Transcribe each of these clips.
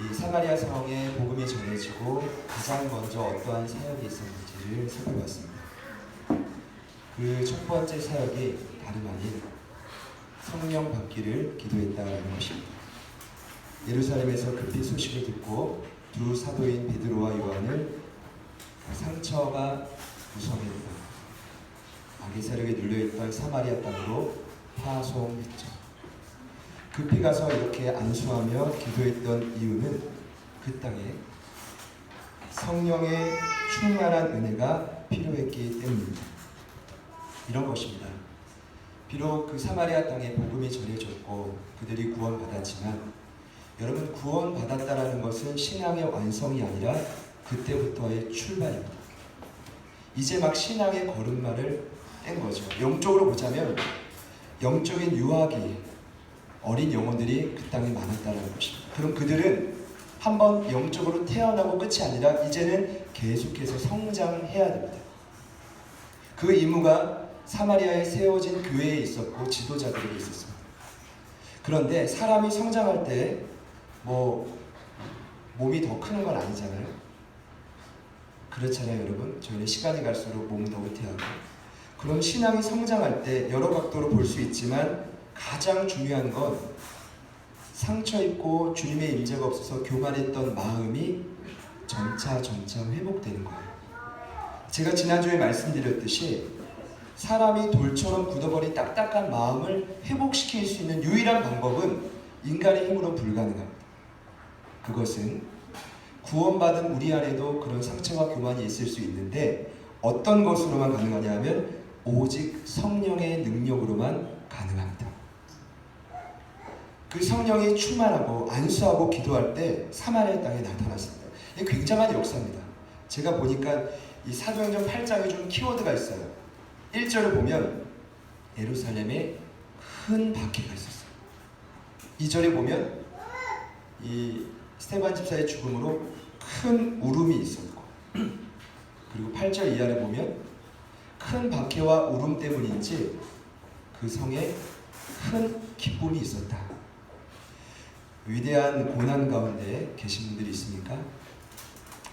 이 사마리아 성에 복음이 전해지고 가장 먼저 어떠한 사역이 있었는지를 살펴봤습니다. 그 첫 번째 사역이 다름 아닌 성령 받기를 기도했다는 것입니다. 예루살렘에서 급히 소식을 듣고 두 사도인 베드로와 요한을 상처가 무성했던 악의 세력에 눌려있던 사마리아 땅으로 파송했죠. 급히 가서 이렇게 안수하며 기도했던 이유는 그 땅에 성령의 충만한 은혜가 필요했기 때문입니다. 이런 것입니다. 비록 그 사마리아 땅에 복음이 전해졌고 그들이 구원받았지만 여러분, 구원받았다라는 것은 신앙의 완성이 아니라 그때부터의 출발입니다. 이제 막 신앙의 걸음마를 뗀 거죠. 영적으로 보자면 영적인 유아기 어린 영혼들이 그 땅에 많았다는 것입니다. 그럼 그들은 한번 영적으로 태어나고 끝이 아니라 이제는 계속해서 성장해야 됩니다. 그 임무가 사마리아에 세워진 교회에 있었고 지도자들에게 있었습니다. 그런데 사람이 성장할 때 몸이 더 크는 건 아니잖아요. 그렇잖아요, 여러분. 저희는 시간이 갈수록 몸은 더 후퇴하고. 그럼 신앙이 성장할 때 여러 각도로 볼 수 있지만 가장 중요한 건 상처 입고 주님의 임재가 없어서 교만했던 마음이 점차 회복되는 거예요. 제가 지난주에 말씀드렸듯이 사람이 돌처럼 굳어버린 딱딱한 마음을 회복시킬 수 있는 유일한 방법은 인간의 힘으로 불가능합니다. 그것은 구원받은 우리 안에도 그런 상처와 교만이 있을 수 있는데 어떤 것으로만 가능하냐 하면 오직 성령의 능력으로만 가능합니다. 그 성령이 충만하고 안수하고 기도할 때 사마리아 땅에 나타났습니다. 이게 굉장한 역사입니다. 제가 보니까 이 사도행전 8장에 좀 키워드가 있어요. 1절을 보면 예루살렘에 큰 박해가 있었어요. 2절에 보면 이 스데반 집사의 죽음으로 큰 울음이 있었고, 그리고 8절 이하를 보면 큰 박해와 울음 때문인지 그 성에 큰 기쁨이 있었다. 위대한 고난 가운데 계신 분들이 있습니까?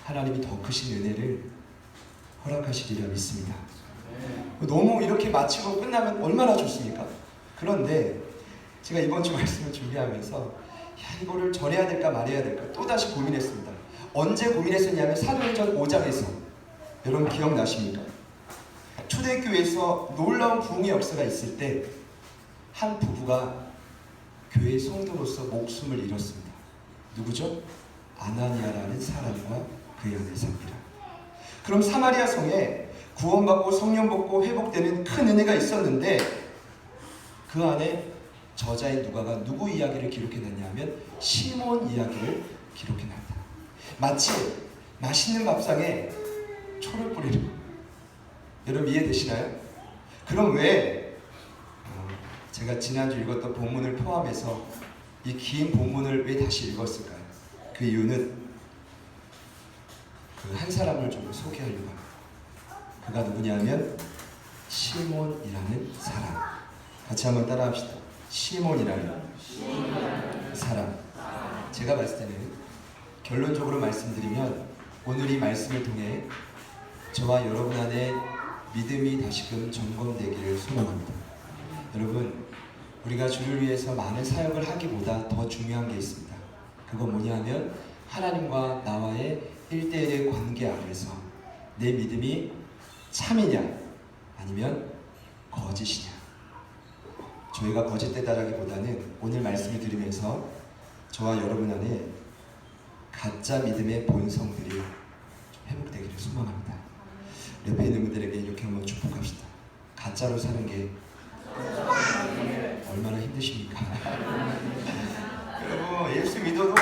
하나님이 더 크신 은혜를 허락하시리라 믿습니다. 너무 이렇게 마치고 끝나면 얼마나 좋습니까? 그런데 제가 이번 주 말씀을 준비하면서 이거를 전해야 될까 말해야 될까 또다시 고민했습니다. 언제 고민했었냐면 사도행전 5장에서 여러분 기억나십니까? 초대교회에서 놀라운 부흥의 역사가 있을 때 한 부부가 교회의 성도로서 목숨을 잃었습니다. 누구죠? 아나니아라는 사람과 그의 아내 삽비라. 그럼 사마리아 성에 구원받고 성령 받고 회복되는 큰 은혜가 있었는데 그 안에 저자인 누가가 누구 이야기를 기록해놨냐면 시몬 이야기를 기록해놨다. 마치 맛있는 밥상에 초를 뿌리는 거. 여러분 이해되시나요? 그럼 왜 제가 지난주 읽었던 본문을 포함해서 이 긴 본문을 왜 다시 읽었을까요? 그 이유는 그 한 사람을 좀 소개하려고 합니다. 그가 누구냐면 시몬이라는 사람. 같이 한번 따라합시다. 시몬이라는 사람. 제가 봤을 때는 결론적으로 말씀드리면 오늘 이 말씀을 통해 저와 여러분 안에 믿음이 다시금 점검되기를 소망합니다. 여러분, 우리가 주를 위해서 많은 사역을 하기보다 더 중요한 게 있습니다. 그건 뭐냐면 하나님과 나와의 1대1의 관계 안에서 내 믿음이 참이냐 아니면 거짓이냐. 저희가 거짓되다라기보다는 오늘 말씀을 들으면서 저와 여러분 안에 가짜 믿음의 본성들이 회복되기를 소망합니다. 옆에 있는 분들에게 이렇게 한번 축복합시다. 가짜로 사는 게 얼마나 힘드십니까? 여러분, 예수 믿어도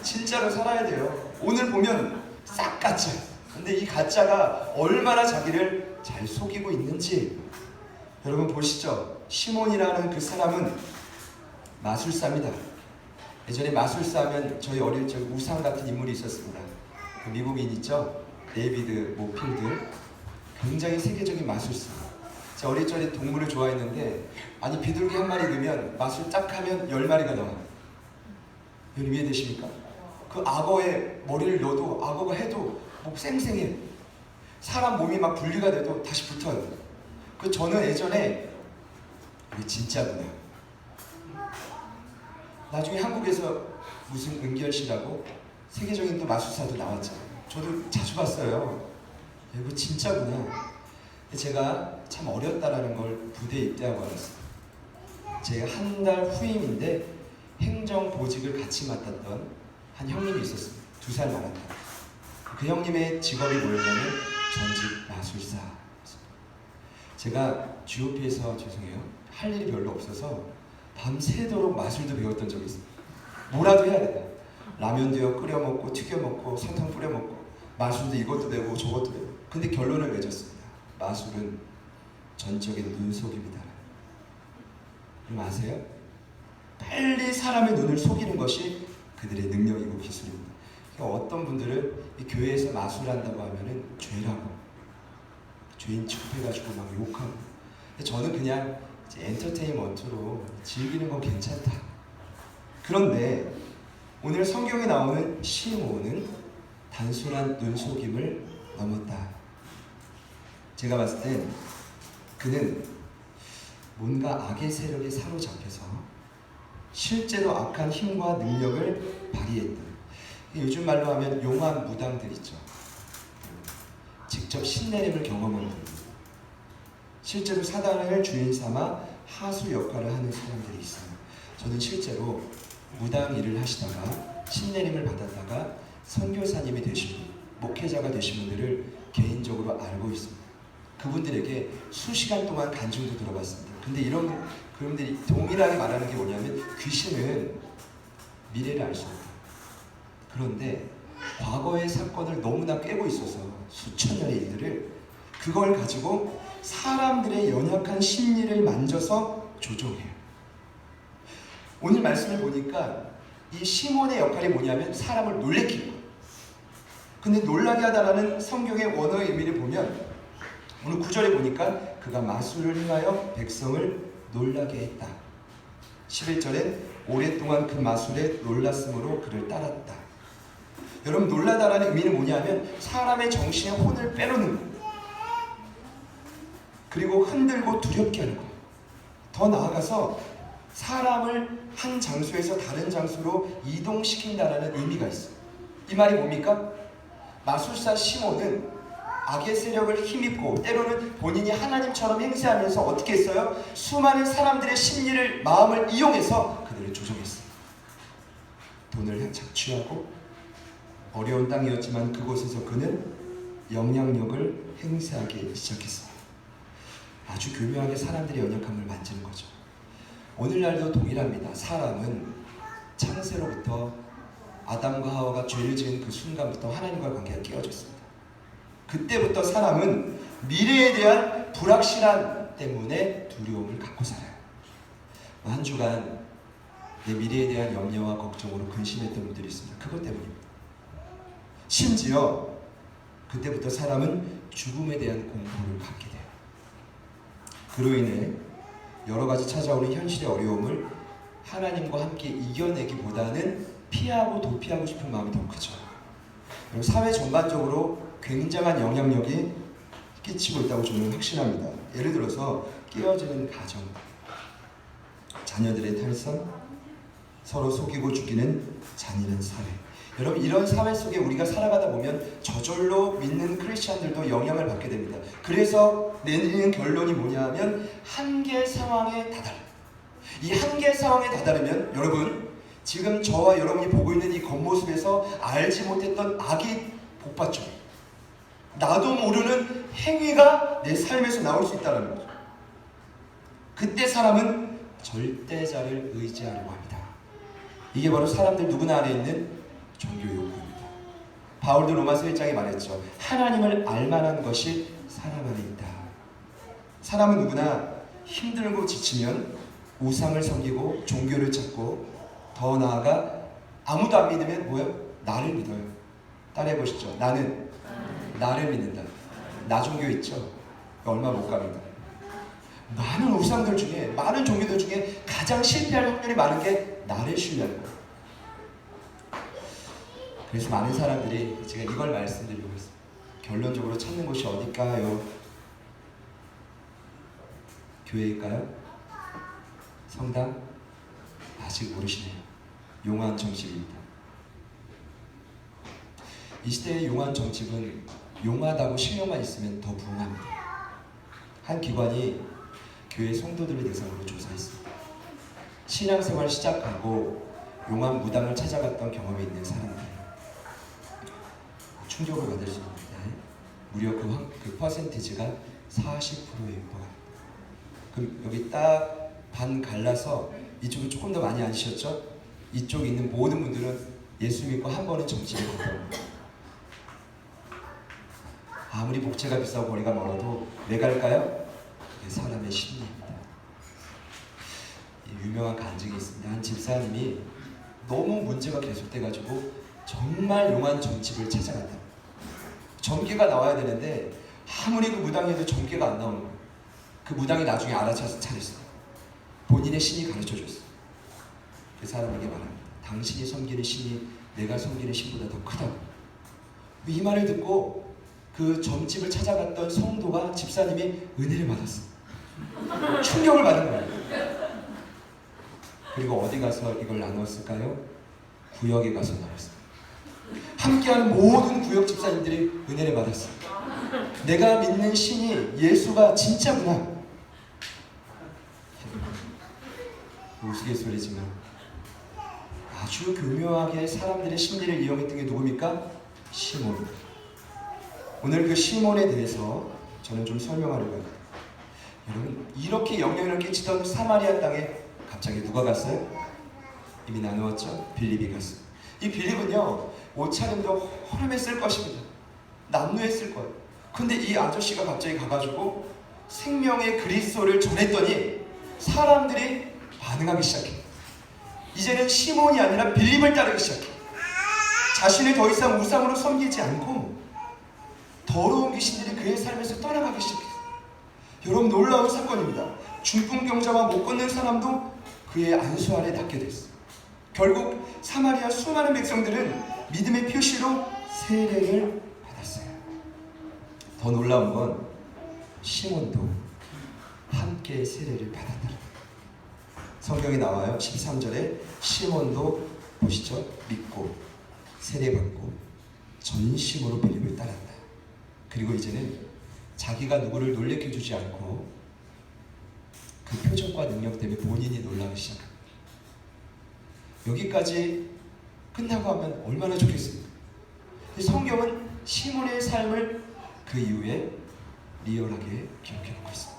진짜로 살아야 돼요. 오늘 보면 싹 가짜. 근데 이 가짜가 얼마나 자기를 잘 속이고 있는지 여러분 보시죠. 시몬이라는 그 사람은 마술사입니다. 예전에 마술사 하면 저희 어릴 적 우상 같은 인물이 있었습니다. 그 미국인 있죠? 데이비드 모필드. 굉장히 세계적인 마술사. 제가 어릴 적에 동물을 좋아했는데 아니 비둘기 한 마리 넣으면 마술 딱 하면 10마리가 나와요. 여러분 이해되십니까? 그 그 악어에 머리를 넣어도 악어가 해도 뭐 쌩쌩해. 사람 몸이 막 분리가 돼도 다시 붙어요. 그 저는 예전에 이게 진짜구나. 나중에 한국에서 무슨 은결 씨라고 세계적인 또 마술사도 나왔죠. 저도 자주 봤어요. 이거 진짜구나. 제가 참 어렸다라는 걸 부대에 입대하고 알았어요. 제가 한 달 후임인데 행정보직을 같이 맡았던 한 형님이 있었습니다. 2살 많았다. 그 형님의 직업이 뭐였냐면 전직 마술사. 제가 GOP에서 죄송해요. 할 일이 별로 없어서 밤새도록 마술도 배웠던 적이 있어요. 뭐라도 해야 된다. 라면도 끓여 먹고 튀겨 먹고 설탕 뿌려 먹고 마술도 이것도 되고 저것도 되고. 근데 결론을 맺었습니다. 마술은 전적인 눈속임이다. 그럼 아세요? 빨리 사람의 눈을 속이는 것이 그들의 능력이고 기술입니다. 그러니까 어떤 분들은 이 교회에서 마술한다고 하면은 죄라고 죄인 취급해가지고 막 욕하고. 근데 저는 그냥 엔터테인먼트로 즐기는 건 괜찮다. 그런데 오늘 성경에 나오는 시므온은 단순한 눈속임을 넘었다. 제가 봤을 땐 그는 뭔가 악의 세력에 사로잡혀서 실제로 악한 힘과 능력을 발휘했다. 요즘 말로 하면 용한 무당들 있죠. 직접 신내림을 경험한 분, 실제로 사단을 주인 삼아 하수 역할을 하는 사람들이 있어요. 저는 실제로 무당 일을 하시다가 신내림을 받았다가 선교사님이 되신 분, 목회자가 되신 분들을 개인적으로 알고 있습니다. 그분들에게 수시간 동안 간증도 들어봤습니다. 근데 이런 그분들이 동일하게 말하는 게 뭐냐면 귀신은 미래를 알 수 없다. 그런데 과거의 사건을 너무나 깨고 있어서 수천 년의 일들을 그걸 가지고 사람들의 연약한 심리를 만져서 조종해요. 오늘 말씀을 보니까 이 시몬의 역할이 뭐냐면 사람을 놀래키는 거예요. 근데 놀라게 하다라는 성경의 원어의 의미를 보면 오늘 9절에 보니까 그가 마술을 행하여 백성을 놀라게 했다. 11절에 오랫동안 그 마술에 놀랐으므로 그를 따랐다. 여러분, 놀라다라는 의미는 뭐냐면 사람의 정신에 혼을 빼놓는 거예요. 그리고 흔들고 두렵게 하는 거예요. 더 나아가서 사람을 한 장소에서 다른 장소로 이동시킨다는 의미가 있어요. 이 말이 뭡니까? 마술사 시몬은 악의 세력을 힘입고 때로는 본인이 하나님처럼 행세하면서 어떻게 했어요? 수많은 사람들의 심리를, 마음을 이용해서 그들을 조종했어요. 돈을 착취하고 어려운 땅이었지만 그곳에서 그는 영향력을 행사하기 시작했어요. 아주 교묘하게 사람들의 연약함을 만지는 거죠. 오늘날도 동일합니다. 사람은 창세로부터 아담과 하와가 죄를 지은 그 순간부터 하나님과 관계가 깨어졌습니다. 그때부터 사람은 미래에 대한 불확실함 때문에 두려움을 갖고 살아요. 한 주간 내 미래에 대한 염려와 걱정으로 근심했던 분들이 있습니다. 그것 때문입니다. 심지어 그때부터 사람은 죽음에 대한 공포를 갖게 돼요. 그로 인해 여러 가지 찾아오는 현실의 어려움을 하나님과 함께 이겨내기보다는 피하고 도피하고 싶은 마음이 더 크죠. 그리고 사회 전반적으로 굉장한 영향력이 끼치고 있다고 저는 확신합니다. 예를 들어서 깨어지는 가정, 자녀들의 탈선, 서로 속이고 죽이는 잔인한 사회. 여러분, 이런 사회 속에 우리가 살아가다 보면 저절로 믿는 크리스찬들도 영향을 받게 됩니다. 그래서 내리는 결론이 뭐냐면 한계 상황에 다다라. 이 한계 상황에 다다르면 여러분, 지금 저와 여러분이 보고 있는 이 겉모습에서 알지 못했던 악이 복받죠. 나도 모르는 행위가 내 삶에서 나올 수 있다는 거죠. 그때 사람은 절대자를 의지하려고 합니다. 이게 바로 사람들 누구나 안에 있는 종교 욕구입니다. 바울도 로마서 1장에 말했죠. 하나님을 알만한 것이 사람 안에 있다. 사람은 누구나 힘들고 지치면 우상을 섬기고 종교를 찾고 더 나아가 아무도 안 믿으면 뭐예요? 나를 믿어요. 따라해 보시죠. 나는 나를 믿는다. 나 종교 있죠? 얼마 못 갑니다. 많은 우상들 중에, 많은 종교들 중에 가장 실패할 확률이 많은 게 나를 신뢰하는 거예요. 그래서 많은 사람들이 제가 이걸 말씀드리고 있어요. 결론적으로 찾는 곳이 어딜까요? 교회일까요? 성당? 아직 모르시네요. 용한 정집입니다. 이 시대의 용한 정집은 용하다고 실력만 있으면 더 부흥합니다. 한 기관이 교회 성도들을 대상으로 조사했습니다. 신앙생활 시작하고 용한 무당을 찾아갔던 경험이 있는 사람들, 충격을 받을 수 있는데 무려 그 퍼센티지가 40%에 육박합니다. 그럼 여기 딱 반 갈라서 이쪽은 조금 더 많이 앉으셨죠? 이쪽에 있는 모든 분들은 예수 믿고 한 번은 정집에 갔다 옵니다. 아무리 복채가 비싸고 거리가 멀어도 왜 갈까요? 그게 사람의 심리입니다. 유명한 간증이 있습니다. 한 집사님이 너무 문제가 계속돼가지고 정말 용한 정집을 찾아갔다. 전개가 나와야 되는데 아무리 그 무당이 해도 전개가 안 나오는 거예요. 그 무당이 나중에 알아차서 차렸어요. 본인의 신이 가르쳐줬어요. 그 사람에게 말합니다. 당신이 섬기는 신이 내가 섬기는 신보다 더 크다고. 이 말을 듣고 그 점집을 찾아갔던 성도가 집사님이 은혜를 받았어요. 충격을 받은 거예요. 그리고 어디 가서 이걸 나눴을까요? 구역에 가서 나눴어요. 함께하는 모든 구역 집사님들이 은혜를 받았어요. 내가 믿는 신이 예수가 진짜구나. 우스갯소리지만 아주 교묘하게 사람들의 심리를 이용했던 게 누굽니까? 시몬. 오늘 그 시몬에 대해서 저는 좀 설명하려고 합니다. 여러분, 이렇게 영향을 끼치던 사마리아 땅에 갑자기 누가 갔어요? 이미 나누었죠? 빌립이 갔어요. 이 빌립은요, 옷차림도 허름했을 것입니다. 남루했을 거예요. 근데 이 아저씨가 갑자기 가가지고 생명의 그리스도를 전했더니 사람들이 반응하기 시작해. 이제는 시몬이 아니라 빌립을 따르기 시작해. 자신을 더 이상 우상으로 섬기지 않고 더러운 귀신들이 그의 삶에서 떠나가기 시작했어요. 여러분, 놀라운 사건입니다. 중풍병자와 못 걷는 사람도 그의 안수 아래 낫게 됐어요. 결국 사마리아 수많은 백성들은 믿음의 표시로 세례를 받았어요. 더 놀라운 건 시몬도 함께 세례를 받았다. 성경에 나와요. 13절에 시몬도 보시죠. 믿고 세례받고 전심으로 빌립을 따랐다. 그리고 이제는 자기가 누구를 놀래켜주지 않고 그 표정과 능력 때문에 본인이 놀라기 시작합니다. 여기까지 끝나고 하면 얼마나 좋겠습니까? 성경은 시몬의 삶을 그 이후에 리얼하게 기록해놓고 있습니다.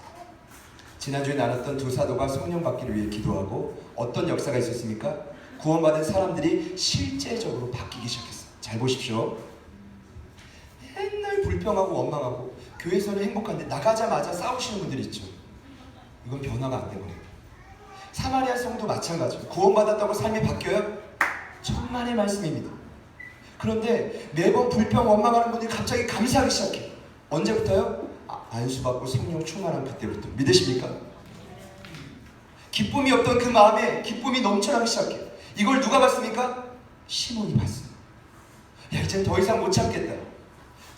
지난주에 나눴던 두 사도가 성령 받기를 위해 기도하고 어떤 역사가 있었습니까? 구원받은 사람들이 실제적으로 바뀌기 시작했어요. 잘 보십시오. 맨날 불평하고 원망하고 교회에서는 행복한데 나가자마자 싸우시는 분들이 있죠. 이건 변화가 안 된 거예요. 사마리아 성도 마찬가지예요. 구원받았다고 삶이 바뀌어요? 천만의 말씀입니다. 그런데 매번 불평 원망하는 분들이 갑자기 감사하기 시작해요. 언제부터요? 안수받고 성령 충만한 그때부터. 믿으십니까? 기쁨이 없던 그 마음에 기쁨이 넘쳐나기 시작해. 이걸 누가 봤습니까? 시몬이 봤어요. 야, 이젠 더 이상 못 참겠다.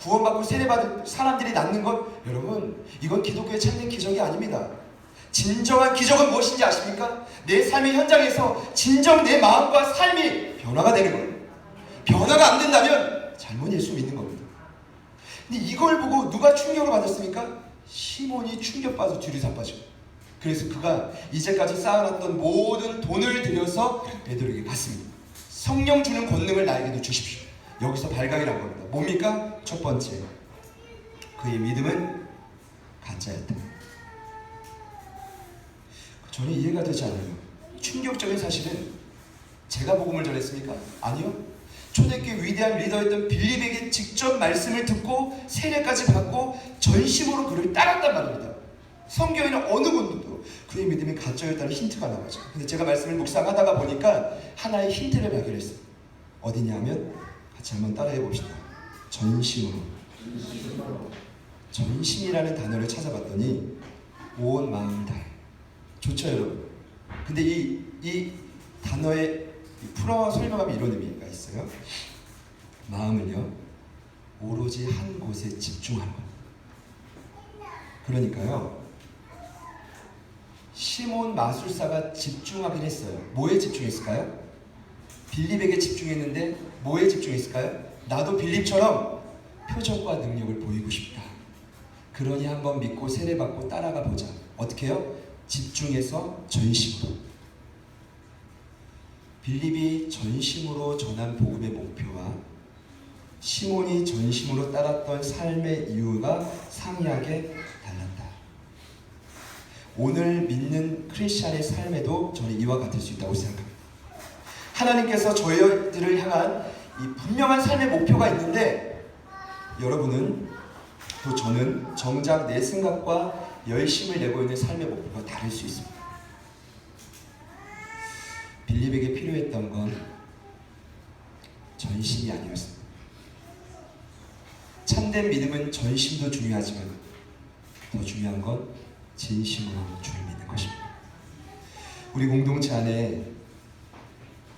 구원받고 세례받은 사람들이 낫는 건, 여러분, 이건 기독교의 참된 기적이 아닙니다. 진정한 기적은 무엇인지 아십니까? 내 삶의 현장에서 진정 내 마음과 삶이 변화가 되는 거예요. 변화가 안 된다면 잘못 예수 믿는 겁니다. 근데 이걸 보고 누가 충격을 받았습니까? 시몬이 충격받아서 뒤로 자빠져. 그래서 그가 이제까지 쌓아놨던 모든 돈을 들여서 베드로에게 갔습니다. 성령 주는 권능을 나에게도 주십시오. 여기서 발각이 난 겁니다. 뭡니까? 첫 번째, 그의 믿음은 가짜였다. 저는 이해가 되지 않아요. 충격적인 사실은 제가 복음을 전했습니까? 아니요. 초대교회 위대한 리더였던 빌립에게 직접 말씀을 듣고 세례까지 받고 전심으로 그를 따랐단 말입니다. 성경에는 어느 분도 그의 믿음이 가짜였다는 힌트가 나오죠. 근데 제가 말씀을 묵상하다가 보니까 하나의 힌트를 발견했어요. 어디냐면 같이 한번 따라해 봅시다. 전심으로. 전심이라는 단어를 찾아봤더니 온 마음을 다해. 좋죠, 여러분? 근데 이 단어의 풀어 설명하면 이런 의미가 있어요. 마음을요 오로지 한 곳에 집중하는 겁니다. 그러니까요 시몬 마술사가 집중하긴 했어요. 뭐에 집중했을까요? 빌립에게 집중했는데 뭐에 집중했을까요? 나도 빌립처럼 표적과 능력을 보이고 싶다. 그러니 한번 믿고 세례받고 따라가 보자. 어떻게 해요? 집중해서 전심으로. 빌립이 전심으로 전한 복음의 목표와 시몬이 전심으로 따랐던 삶의 이유가 상이하게 달랐다. 오늘 믿는 크리스찬의 삶에도 저는 이와 같을 수 있다고 생각합니다. 하나님께서 저희들을 향한 이 분명한 삶의 목표가 있는데 여러분은 또 저는 정작 내 생각과 열심을 내고 있는 삶의 목표가 다를 수 있습니다. 빌립에게 필요했던 건 전심이 아니었습니다. 참된 믿음은 전심도 중요하지만 더 중요한 건 진심으로 주를 믿는 것입니다. 우리 공동체 안에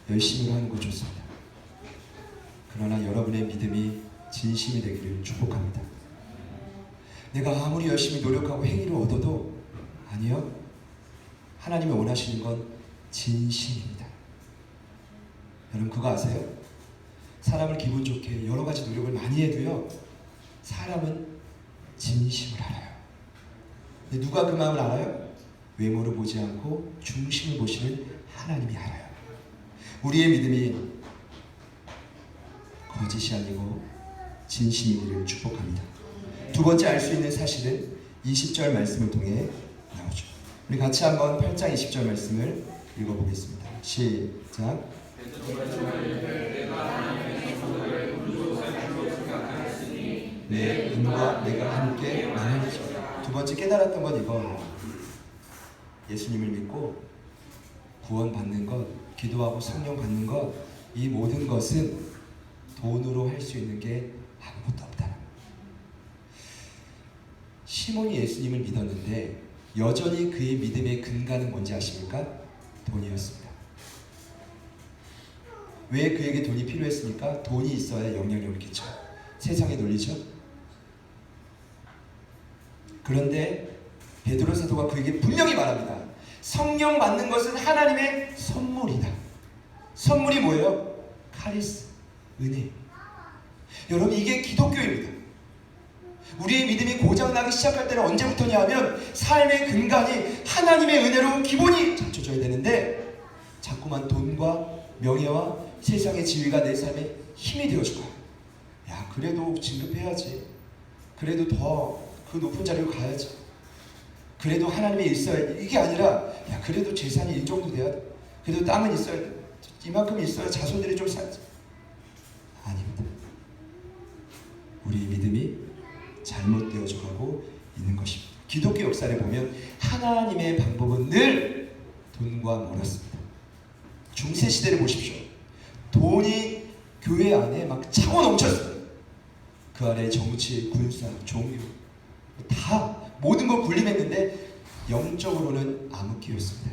열심으로 하는 거 좋습니다. 그러나 여러분의 믿음이 진심이 되기를 축복합니다. 내가 아무리 열심히 노력하고 행위를 얻어도 아니요. 하나님이 원하시는 건 진심입니다. 여러분 그거 아세요? 사람을 기분 좋게 여러 가지 노력을 많이 해도요. 사람은 진심을 알아요. 근데 누가 그 마음을 알아요? 외모를 보지 않고 중심을 보시는 하나님이 알아요. 우리의 믿음이 거짓이 아니고 진심이기를 축복합니다. 두 번째 알 수 있는 사실은 20절 말씀을 통해 나오죠. 우리 같이 한번 8장 20절 말씀을 읽어보겠습니다. 시작. 내 눈과 내가 함께 나누리라. 두 번째 깨달았던 건 이거. 예수님을 믿고 구원받는 것, 기도하고 성령 받는 것, 이 모든 것은 돈으로 할 수 있는 게 아무것도 없다. 시몬이 예수님을 믿었는데 여전히 그의 믿음의 근간은 뭔지 아십니까? 돈이었습니다. 왜 그에게 돈이 필요했습니까? 돈이 있어야 영향력을 끼쳐요. 세상의 논리죠. 그런데 베드로 사도가 그에게 분명히 말합니다. 성령 받는 것은 하나님의 선물이다. 선물이 뭐예요? 카리스, 은혜. 여러분 이게 기독교입니다. 우리의 믿음이 고장나기 시작할 때는 언제부터냐 하면 삶의 근간이 하나님의 은혜로 기본이 갖춰져야 되는데 자꾸만 돈과 명예와 세상의 지위가 내 삶에 힘이 되어주고 야 그래도 진급해야지. 그래도 더 그 높은 자리로 가야지. 그래도 하나님의 있어야 돼. 이게 아니라 야 그래도 재산이 이 정도 돼야 돼. 그래도 땅은 있어야 돼. 이만큼 있어야 자손들이 좀 살지. 아닙니다. 우리의 믿음이 잘못되어져 가고 있는 것입니다. 기독교 역사를 보면 하나님의 방법은 늘 돈과 멀었습니다. 중세시대를 보십시오. 돈이 교회 안에 막 차고 넘쳤어요. 그 안에 정치, 군사, 종교 다 모든 걸 군림했는데 영적으로는 암흑기였습니다.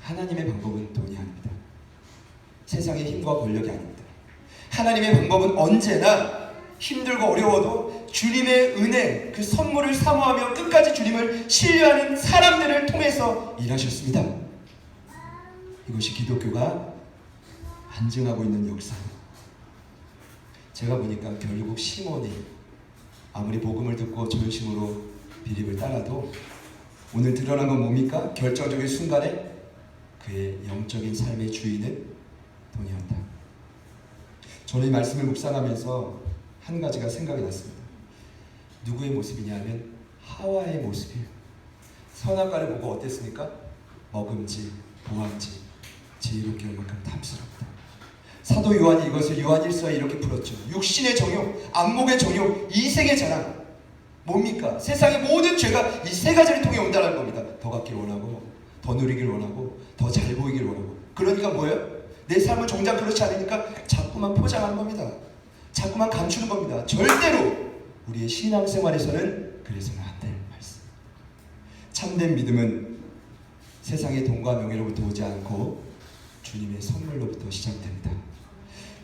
하나님의 방법은 돈이 아닙니다. 세상의 힘과 권력이 아닙니다. 하나님의 방법은 언제나 힘들고 어려워도 주님의 은혜, 그 선물을 사모하며 끝까지 주님을 신뢰하는 사람들을 통해서 일하셨습니다. 이것이 기독교가 안증하고 있는 역사입니다. 제가 보니까 결국 시몬이 아무리 복음을 듣고 전심으로 빌립을 따라도 오늘 드러난 건 뭡니까? 결정적인 순간에 그의 영적인 삶의 주인은 돈이었다. 저는 이 말씀을 묵상하면서 한 가지가 생각이 났습니다. 누구의 모습이냐면 하와의 모습이에요. 선악과를 보고 어땠습니까? 먹음직, 보암직, 지혜롭게 할 만큼 탐스럽다. 사도 요한이 이것을 요한 1서에 이렇게 풀었죠. 육신의 정욕, 안목의 정욕, 이색의 자랑. 뭡니까? 세상의 모든 죄가 이 세 가지를 통해 온다는 겁니다. 더 갖기를 원하고, 더 누리기를 원하고, 더 잘 보이기를 원하고. 그러니까 뭐예요? 내 삶은 정작 그렇지 않으니까 자꾸만 포장하는 겁니다. 자꾸만 감추는 겁니다. 절대로 우리의 신앙생활에서는 그래서는 안 될 말씀. 참된 믿음은 세상의 돈과 명예로부터 오지 않고 주님의 선물로부터 시작됩니다.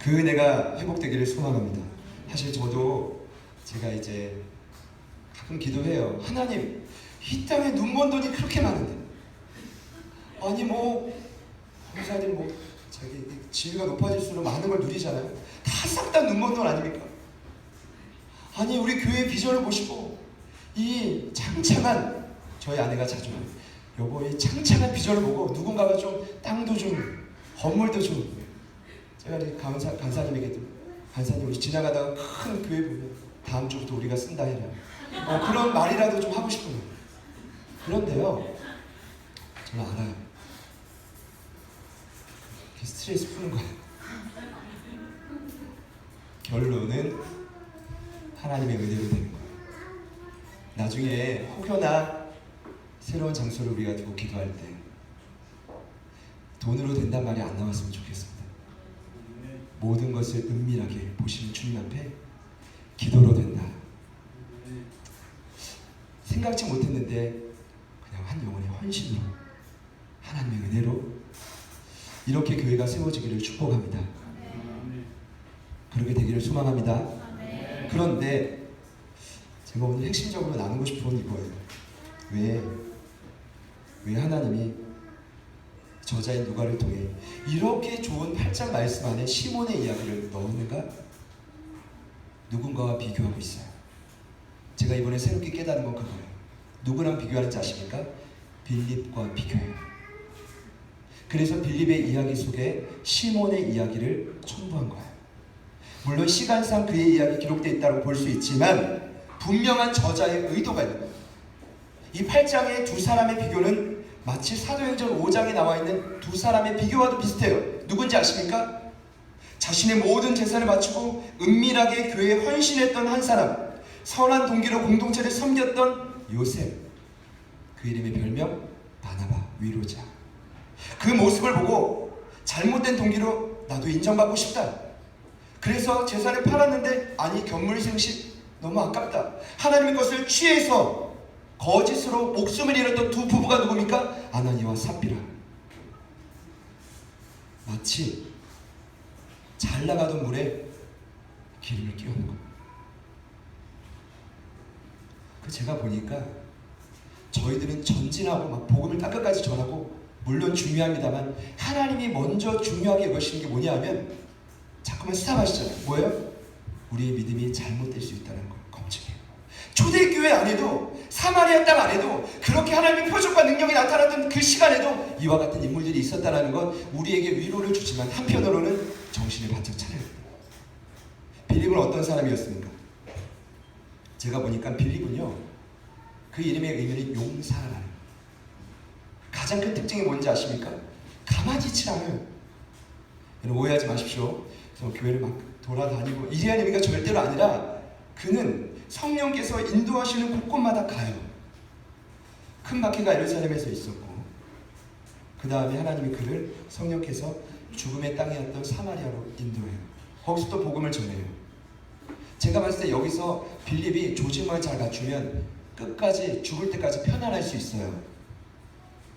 그 은혜가 회복되기를 소망합니다. 사실 저도 제가 이제 가끔 기도해요. 하나님, 이 땅에 눈먼 돈이 그렇게 많은데, 아니 뭐 목사님 뭐 자기 지위가 높아질수록 많은 걸 누리잖아요. 다 싹 다 눈먼 돈 아닙니까? 아니 우리 교회의 비전을 보시고 이 창창한, 저희 아내가 자주 여보 이 창창한 비전을 보고 누군가가 좀 땅도 좀 건물도 좀, 제가 간사님에게도, 간사님 우리 지나가다가 큰 교회 보면 다음 주부터 우리가 쓴다 해라, 그런 말이라도 좀 하고 싶은 거예요. 그런데요, 저는 알아요. 스트레스 푸는 거예요. 결론은 하나님의 은혜로 되는 거예요. 나중에 혹여나 새로운 장소를 우리가 두고 기도할 때 돈으로 된단 말이 안 나왔으면 좋겠습니다. 모든 것을 은밀하게 보시는 주님 앞에 기도로 된다. 생각지 못했는데 그냥 한 영혼의 헌신으로, 하나님의 은혜로 이렇게 교회가 세워지기를 축복합니다. 그렇게 되기를 소망합니다. 그런데 제가 오늘 핵심적으로 나누고 싶은 건 이거예요. 왜 하나님이 저자인 누가를 통해 이렇게 좋은 8장 말씀 안에 시몬의 이야기를 넣었는가? 누군가와 비교하고 있어요. 제가 이번에 새롭게 깨달은 건 그거예요. 누구랑 비교하는지 아십니까? 빌립과 비교해요. 그래서 빌립의 이야기 속에 시몬의 이야기를 첨부한 거예요. 물론 시간상 그의 이야기 기록되어 있다고 볼 수 있지만 분명한 저자의 의도가 있는 거예요. 이 8장의 두 사람의 비교는 마치 사도행전 5장에 나와 있는 두 사람의 비교와도 비슷해요. 누군지 아십니까? 자신의 모든 재산을 바치고 은밀하게 교회에 헌신했던 한 사람, 선한 동기로 공동체를 섬겼던 요셉, 그 이름의 별명 바나바, 위로자. 그 모습을 보고 잘못된 동기로 나도 인정받고 싶다, 그래서 재산을 팔았는데 아니 견물생식 너무 아깝다, 하나님의 것을 취해서 거짓으로 목숨을 잃었던 두 부부가 누굽니까? 아나니와 삽비라. 마치 잘 나가던 물에 기름을 끼얹는 거예요. 제가 보니까 저희들은 전진하고 막 복음을 땅끝까지 전하고 물론 중요합니다만 하나님이 먼저 중요하게 여기시는 게 뭐냐 하면 자꾸만 스탑하시잖아요. 뭐예요? 우리의 믿음이 잘못될 수 있다는 걸 걱정해요. 초대교회 안에도 사마리아 땅 안에도 그렇게 하나님의 표적과 능력이 나타났던 그 시간에도 이와 같은 인물들이 있었다는 건 우리에게 위로를 주지만 한편으로는 정신을 바짝 차려야 돼요. 빌립은 어떤 사람이었습니까? 제가 보니까 빌립은요, 그 이름의 의미는 용사라는, 가장 큰 특징이 뭔지 아십니까? 가만히 있지 않아요. 여러분 오해하지 마십시오. 그래서 교회를 막 돌아다니고 이러한 의미가 절대로 아니라 그는 성령께서 인도하시는 곳곳마다 가요. 큰 박해가 예루살렘에서 있었고 그 다음에 하나님이 그를 성령께서 죽음의 땅이었던 사마리아로 인도해요. 거기서 또 복음을 전해요. 제가 봤을 때 여기서 빌립이 조직만 잘 갖추면 끝까지 죽을 때까지 편안할 수 있어요.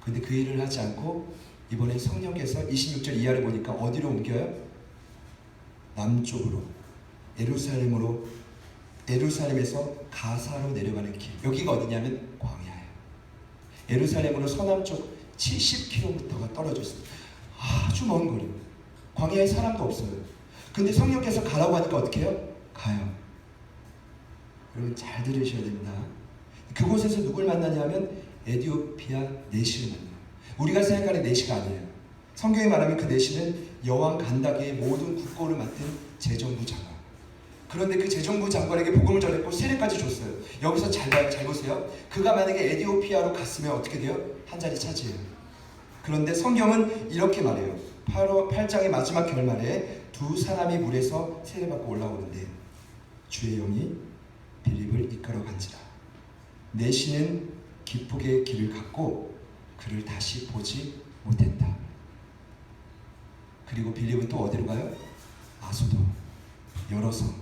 근데 그 일을 하지 않고 이번에 성령께서 26절 이하를 보니까 어디로 옮겨요? 남쪽으로, 예루살렘에서 가사로 내려가는 길. 여기가 어디냐면 광야예요. 예루살렘으로 서남쪽 70km가 떨어져 있습니다. 아주 먼 거리. 광야에 사람도 없어요. 근데 성령께서 가라고 하니까 어떻게 해요? 가요. 여러분 잘 들으셔야 됩니다. 그곳에서 누굴 만나냐면 에디오피아 내시를 만나요. 우리가 생각하는 내시가 아니에요. 성경에 말하면 그 내시는 여왕 간다게의 모든 국고를 맡은 재정부 장관. 그런데 그 재정부 장관에게 복음을 전했고 세례까지 줬어요. 여기서 잘 보세요. 그가 만약에 에디오피아로 갔으면 어떻게 돼요? 한 자리 차지해요. 그런데 성경은 이렇게 말해요. 8장의 마지막 결말에 두 사람이 물에서 세례받고 올라오는데 주의 영이 빌립을 이끌어 간지라. 내시는 기쁘게 길을 갔고 그를 다시 보지 못했다. 그리고 빌립은 또 어디로 가요? 아소도, 여러 성,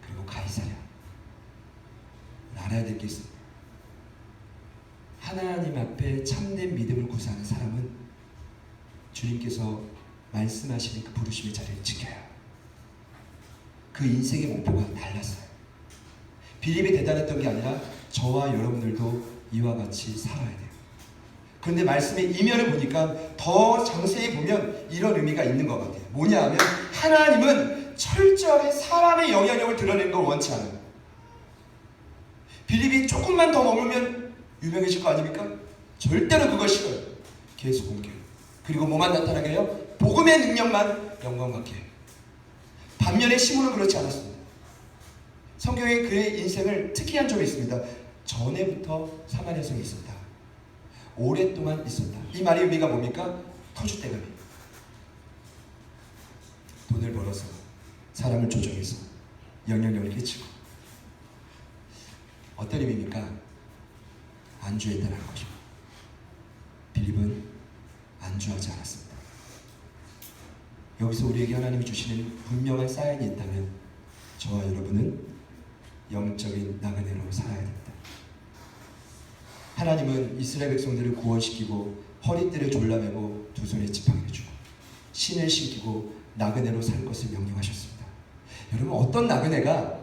그리고 가이사랴. 알아야 될 게 있습니다. 하나님 앞에 참된 믿음을 구사하는 사람은 주님께서 말씀하시는 그 부르심의 자리를 지켜요. 그 인생의 목표가 달랐어요. 빌립이 대단했던 게 아니라 저와 여러분들도 이와 같이 살아야 돼요. 그런데 말씀의 이면을 보니까 더 자세히 보면 이런 의미가 있는 것 같아요. 뭐냐 하면 하나님은 철저하게 사람의 영향력을 드러내는 걸 원치 않아요. 빌립이 조금만 더 머물면 유명해질 거 아닙니까? 절대로 그거 싫어요. 계속 옮겨요. 그리고 뭐만 나타나게 해요? 복음의 능력만 영광 받게 해요. 반면에 시몬은 그렇지 않았습니다. 성경에 그의 인생을 특이한 점이 있습니다. 전에부터 사마리아성이 있었다. 오랫동안 있었다. 이 말의 의미가 뭡니까? 터줏대감이. 돈을 벌어서 사람을 조종해서 영향력을 끼치고. 어떤 의미입니까? 안주했다는 것이죠. 빌립은 안주하지 않았습니다. 여기서 우리에게 하나님이 주시는 분명한 사인이 있다면 저와 여러분은 영적인 나그네로 살아야 됩니다. 하나님은 이스라엘 백성들을 구원시키고 허리띠를 졸라매고 두 손에 지팡이를 주고 신을 신기고 나그네로 살 것을 명령하셨습니다. 여러분, 어떤 나그네가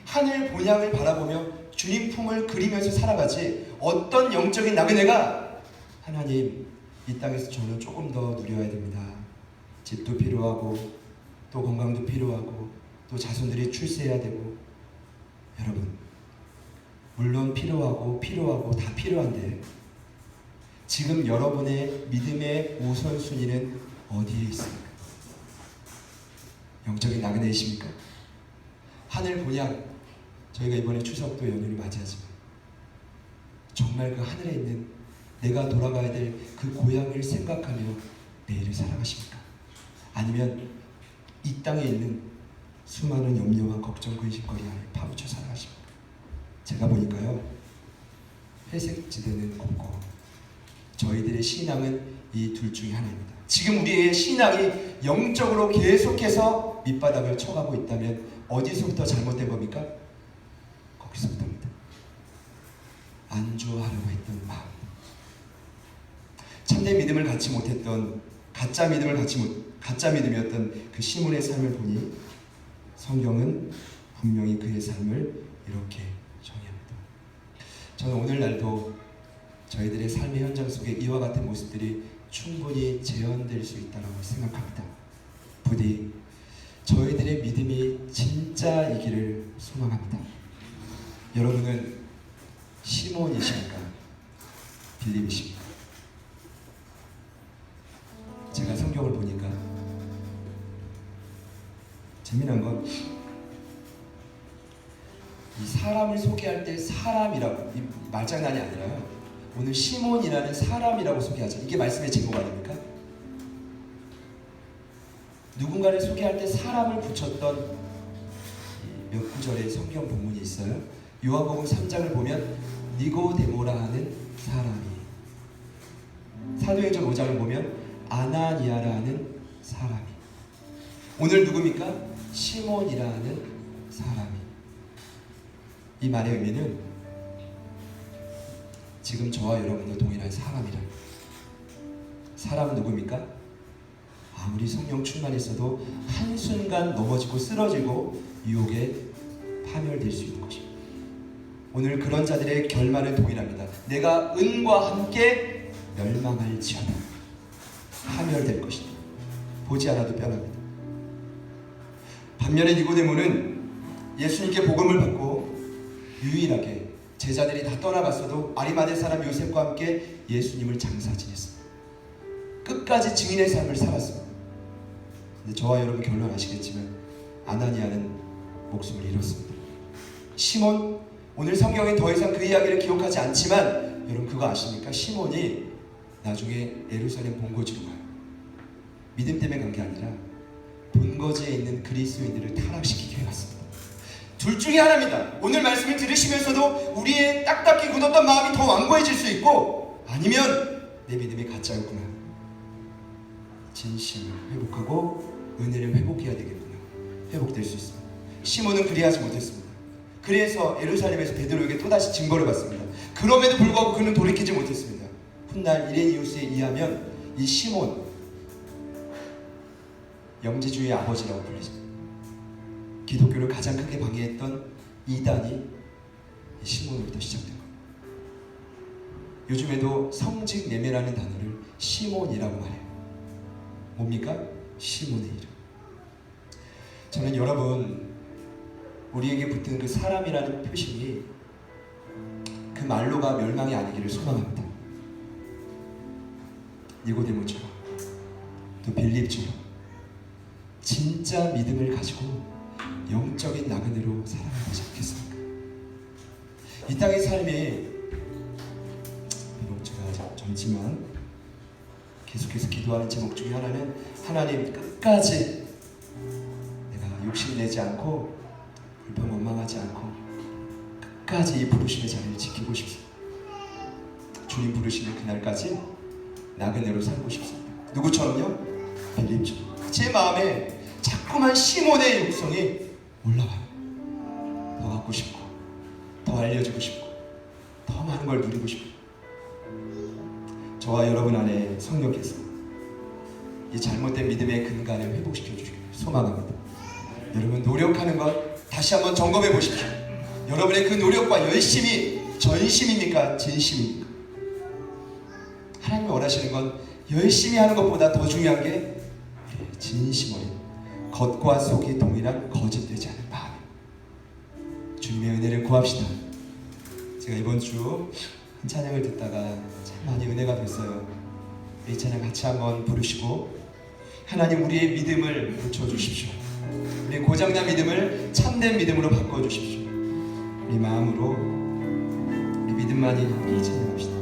하늘 본향을 바라보며 주님 품을 그리면서 살아가지, 어떤 영적인 나그네가 하나님, 이 땅에서 저는 조금 더 누려야 됩니다. 집도 필요하고 또 건강도 필요하고 또 자손들이 출세해야 되고. 여러분, 물론 필요하고 다 필요한데 지금 여러분의 믿음의 우선순위는 어디에 있습니까? 영적인 나그네이십니까? 하늘 본향, 저희가 이번에 추석도 연휴를 맞이하지만 정말 그 하늘에 있는 내가 돌아가야 될 그 고향을 생각하며 내일을 살아가십니까? 아니면 이 땅에 있는 수많은 염려와 걱정, 근심거리 안에 파묻혀 살아가십니까? 제가 보니까요, 회색 지대는 없고 저희들의 신앙은 이 둘 중에 하나입니다. 지금 우리의 신앙이 영적으로 계속해서 밑바닥을 쳐가고 있다면 어디서부터 잘못된 겁니까? 거기서부터입니다. 안주하려고 했던 마음, 참된 믿음을 갖지 못했던 가짜 믿음이었던 그 시몬의 삶을 보니 성경은 분명히 그의 삶을 이렇게 정의합니다. 저는 오늘날도 저희들의 삶의 현장 속에 이와 같은 모습들이 충분히 재현될 수 있다고 생각합니다. 부디 저희들의 믿음이 진짜이기를 소망합니다. 여러분은 시몬이십니까? 빌립이십니까? 제가 성경을 보니까 재미난 건 이 사람을 소개할 때 사람이라고, 이 말장난이 아니라요, 오늘 시몬이라는 사람이라고 소개하죠. 이게 말씀의 제목 아닙니까? 누군가를 소개할 때 사람을 붙였던 몇 구절의 성경 본문이 있어요. 요한복음 3장을 보면 니고데모라 하는 사람이, 사도행전 5장을 보면 아나니아라 하는 사람이, 오늘 누굽니까? 시몬이라 하는 사람이. 이 말의 의미는 지금 저와 여러분도 동일한 사람이라. 사람은 누굽니까? 아무리 성령 충만했어도 한순간 넘어지고 쓰러지고 유혹에 파멸될 수 있는 것입니다. 오늘 그런 자들의 결말은 동일합니다. 내가 은과 함께 멸망할지어다. 파멸될 것이다. 보지 않아도 뼈납니다. 반면에 니고데모는 예수님께 복음을 받고 유일하게 제자들이 다 떠나갔어도 아리마대 사람 요셉과 함께 예수님을 장사 지냈습니다. 끝까지 증인의 삶을 살았습니다. 근데 저와 여러분 결론 아시겠지만 아나니아는 목숨을 잃었습니다. 시몬, 오늘 성경에 더 이상 그 이야기를 기록하지 않지만 여러분 그거 아십니까? 시몬이 나중에 예루살렘 본거지로 가요. 믿음 때문에 간 게 아니라 본거지에 있는 그리스도인들을 타락시키게 해갔습니다. 둘 중에 하나입니다. 오늘 말씀을 들으시면서도 우리의 딱딱히 굳었던 마음이 더 완고해질 수 있고, 아니면 내 믿음이 가짜였구나, 진심을 회복하고 은혜를 회복해야 되겠구나, 회복될 수 있습니다. 시몬은 그리하지 못했습니다. 그래서 예루살렘에서 베드로에게 또다시 증거를 받습니다. 그럼에도 불구하고 그는 돌이키지 못했습니다. 훗날 이레니우스에 의하면 이 시몬, 영지주의 아버지라고 불리죠. 기독교를 가장 크게 방해했던 이단이 시몬으로부터 시작된 겁니다. 요즘에도 성직매매라는 단어를 시몬이라고 말해요. 뭡니까? 시몬의 이름. 저는 여러분, 우리에게 붙은 그 사람이라는 표식이 그 말로가 멸망이 아니기를 소망합니다. 니고데모처럼, 또 빌립처럼 진짜 믿음을 가지고 영적인 나그네로 살아가지 않겠습니까? 이 땅의 삶이 비록 제가 아직 젊지만 계속해서 기도하는 제목 중에 하나는 하나님 끝까지 내가 욕심내지 않고 불평 원망하지 않고 끝까지 이 부르심의 자리를 지키고 싶습니다. 주님 부르시는 그날까지 나그네로 살고 싶습니다. 누구처럼요? 빌립처럼. 제 마음에 자꾸만 시몬의 육성이 올라와요. 더 갖고 싶고, 더 알려주고 싶고, 더 많은 걸 누리고 싶고. 저와 여러분 안에 성령께서 이 잘못된 믿음의 근간을 회복시켜 주시길 소망합니다. 여러분, 노력하는 것 다시 한번 점검해 보십시오. 여러분의 그 노력과 열심이 전심입니까? 진심입니까? 하나님이 원하시는 건 열심히 하는 것보다 더 중요한 게 진심 어린, 겉과 속이 동일한 거짓되지 않은 마음. 주님의 은혜를 구합시다. 제가 이번 주 한 찬양을 듣다가 참 많이 은혜가 됐어요. 이 찬양 같이 한번 부르시고, 하나님 우리의 믿음을 고쳐주십시오. 우리 고장난 믿음을 참된 믿음으로 바꿔주십시오. 우리 마음으로 우리 믿음만이 이 찬양합시다.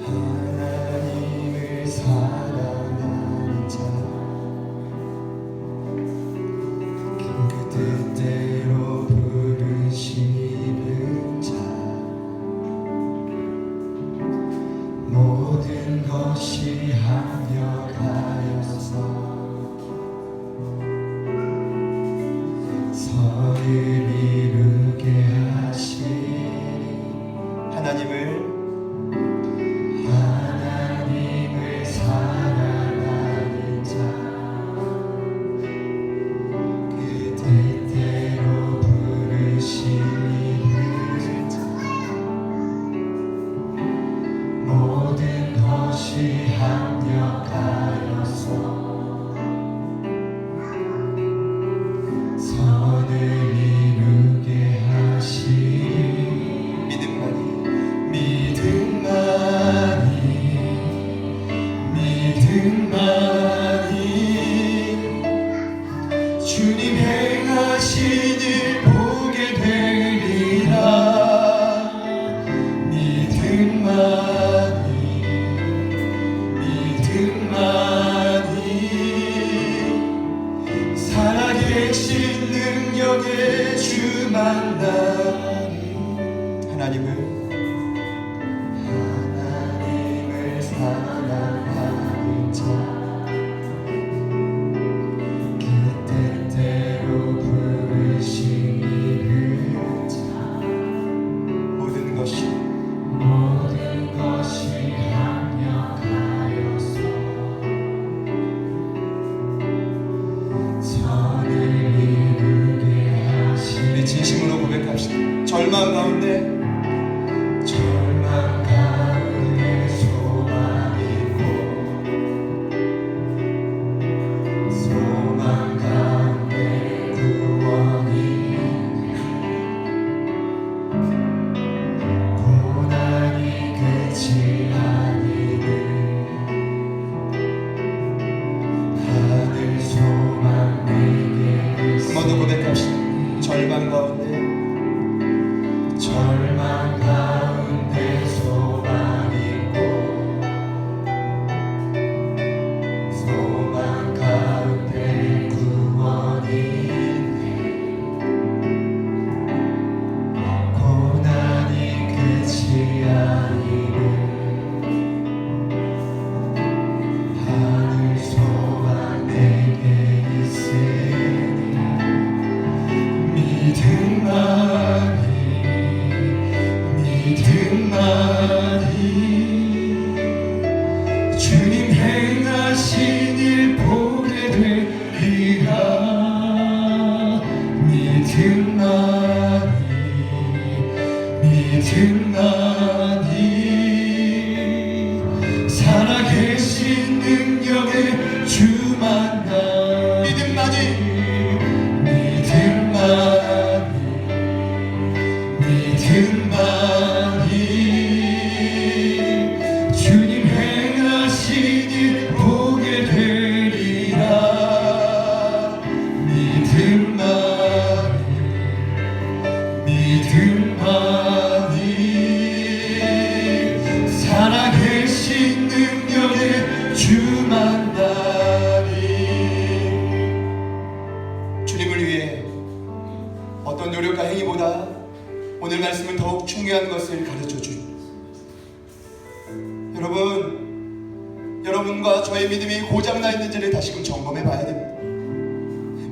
하나님을 사랑하는 자, 그 뜻대로 부르시는 자, 모든 것이 합력하여서 선을 이루게 하시니 하나님을 사랑하는 자, 그 뜻대로 부르시는 자, 모든 것이 합력하여서 선을 이루게 하시니 믿음만이 주님 행하신 일 보게 되리라. 믿음만이 살아계신 능력의 주 만나리. 하나님을 사랑하는 자, 그 뜻대로 부르시는 자, 모든 것이 합력하여서 선을 이루게 하시니. 우리 진심으로 고백합시다. 절망 가운데 소망 있고, 소망 가운데 구원이 있네. 고난이 끝이 아니니 하늘 소망 내게 있으니. 한번 더 고백합시다. 절망 가운데 소망 있고, 소망 가운데 구원이 있네. 고난이 끝이 아니니 하늘 소망 내게 있으니. 믿음 주님 행하신 일 보게 되리라. 믿음만이 살아계신 능력의 주만다니. 주님을 위해 어떤 노력과 행위보다 오늘 말씀은 더욱 중요한 것을 가르쳐 주십니다. 여러분과 저의 믿음이 고장나 있는지를 다시금 점검해 봐야 됩니다.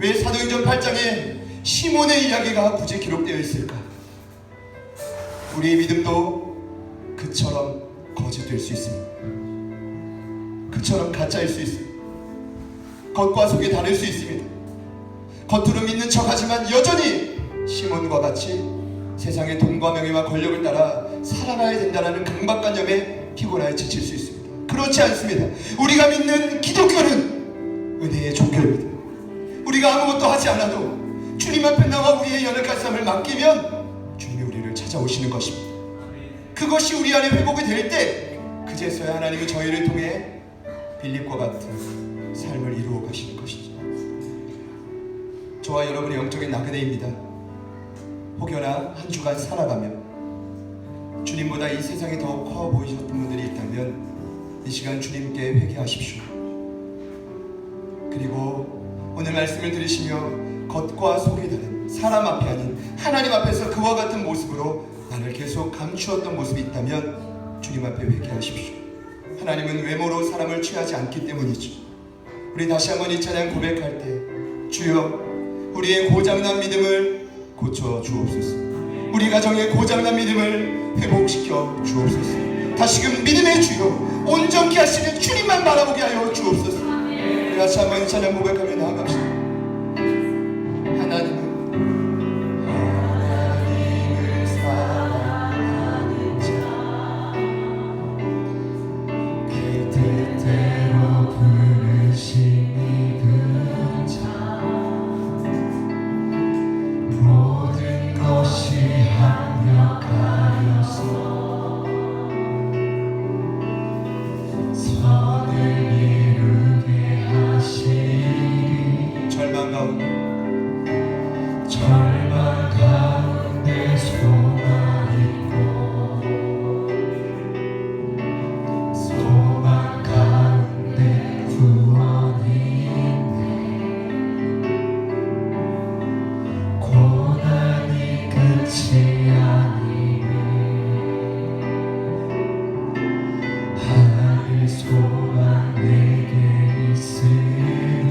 왜 사도행전 8장에 시몬의 이야기가 굳이 기록되어 있을까? 우리의 믿음도 그처럼 거짓될 수 있습니다. 그처럼 가짜일 수 있습니다. 겉과 속이 다를 수 있습니다. 겉으로 믿는 척하지만 여전히 시몬과 같이 세상의 돈과 명예와 권력을 따라 살아가야 된다는 강박관념에 피곤하여 지칠 수 있습니다. 그렇지 않습니다. 우리가 믿는 기독교는 은혜의 종교입니다. 우리가 아무것도 하지 않아도 주님 앞에 나와 우리의 연약한 삶을 맡기면 주님이 우리를 찾아오시는 것입니다. 그것이 우리 안에 회복이 될 때 그제서야 하나님은 저희를 통해 빌립과 같은 삶을 이루어 가시는 것이죠. 저와 여러분의 영적인 나그네입니다. 혹여나 한 주간 살아가며 주님보다 이 세상이 더 커 보이셨던 분들이 있다면 이 시간 주님께 회개하십시오. 그리고 오늘 말씀을 들으시며 겉과 속이 다른 사람 앞이 아닌 하나님 앞에서 그와 같은 모습으로 나를 계속 감추었던 모습이 있다면 주님 앞에 회개하십시오. 하나님은 외모로 사람을 취하지 않기 때문이죠. 우리 다시 한번 이 찬양 고백할 때 주여 우리의 고장난 믿음을 고쳐 주옵소서. 우리 가정의 고장난 믿음을 회복시켜 주옵소서. 다시금 믿음의 주여 온전케 하시는 주님만 바라보게 하여 주옵소서. 우리 다시 한번 이 찬양 고백하며 나아갑시다. 하나님을 사랑하는 자 그 뜻대로 부르시니 그 자 모든 것이 합력하여서 선을 이루게 하시리. 절망 가운데 소망 있고 소망 가운데 구원이 있네. 고난이 끝이 아니네. 하늘 소망 내게 있으니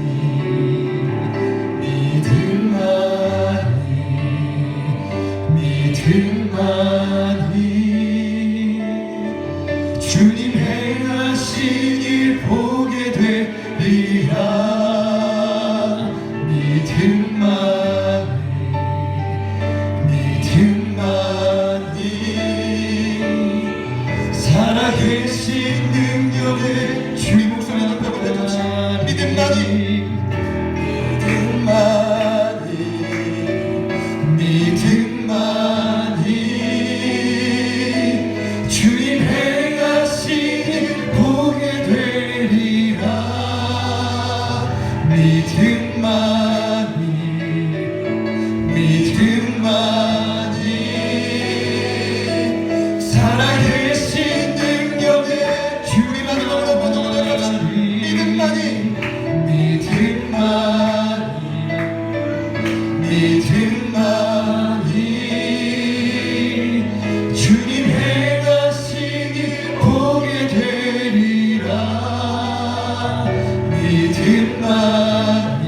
믿음만이 주님 행하신 일 보게 되리라. 믿음만이 살아계신 능력의 주의 목소리 높여 보내줍시다. 믿음만이 주님 행하신 일 보게 되리라. 믿음만이 살아계신 능력의 주님 마지막으로 모두 고백합시다. 믿음만이 주님 행하신 일 보게 되리라. 믿음만이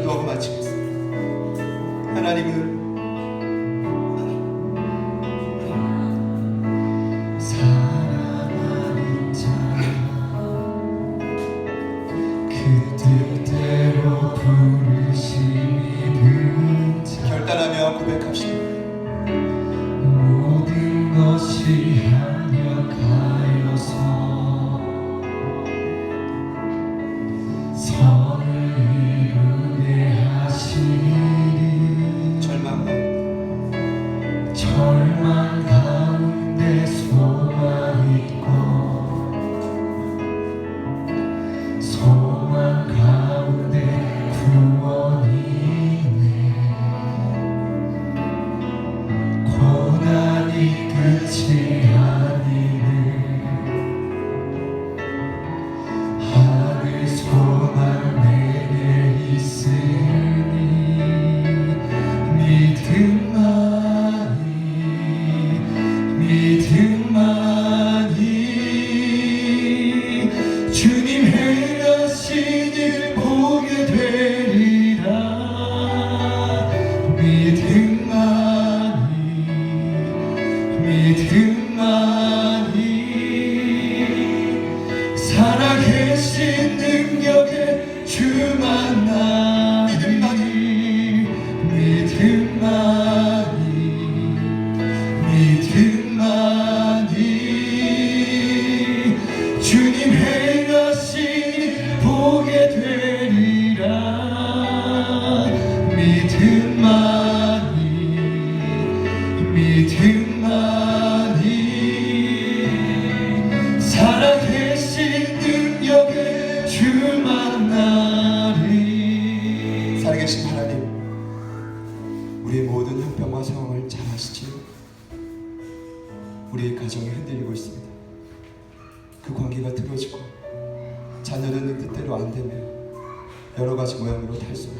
기도하고 마치겠습니다. 하나님을 사랑하는 자 그 뜻대로 부르시는 자 결단하며 고백합시다. 모든 것이 합력하여서 선을 이루게 하시니 절망 가운데 소망 있고 소망 가운데 구원이 있네. 고난이 끝이 아니네. 하늘 소망 내게 있으니 믿음만이 주님 행하신 일 보게 되리라. 믿음만이 살아계신 능력의 주 만나니 믿음만이 주님 행하신 보게 되리라. 믿음만이 살아계신 능력의 주 만나리. 살아계신 하나님, 우리의 모든 형편과 상황을 잘 아시지요? 우리의 가정이 흔들리고 있습니다. 그 관계가 틀어지고 자녀들은 뜻대로 안 되며 여러 가지 모양으로 탈수하고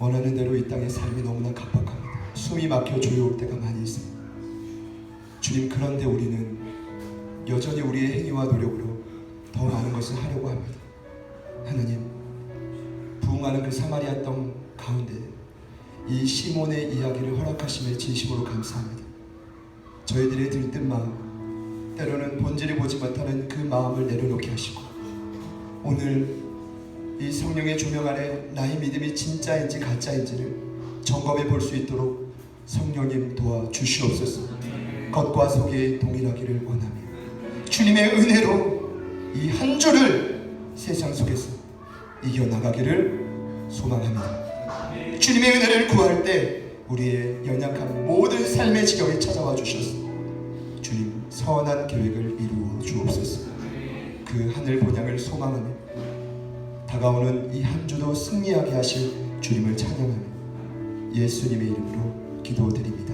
원하는 대로 이 땅의 삶이 너무나 각박합니다. 숨이 막혀 조여올 때가 많이 있습니다. 주님, 그런데 우리는 여전히 우리의 행위와 노력으로 더 많은 것을 하려고 합니다. 하나님, 부흥하는 그 사마리아 땅 가운데 이 시몬의 이야기를 허락하심에 진심으로 감사합니다. 저희들의 들뜬 마음, 때로는 본질을 보지 못하는 그 마음을 내려놓게 하시고 오늘 이 성령의 조명 아래 나의 믿음이 진짜인지 가짜인지를 점검해 볼 수 있도록 성령님 도와주시옵소서. 겉과 속이 동일하기를 원하며 주님의 은혜로 이 한 주를 세상 속에서 이겨나가기를 소망합니다. 주님의 은혜를 구할 때 우리의 연약한 모든 삶의 지경에 찾아와 주셔서 주님 선한 계획을 이루어 주옵소서. 그 하늘 본향을 소망하며 다가오는 이 한 주도 승리하게 하실 주님을 찬양하며 예수님의 이름으로 기도드립니다.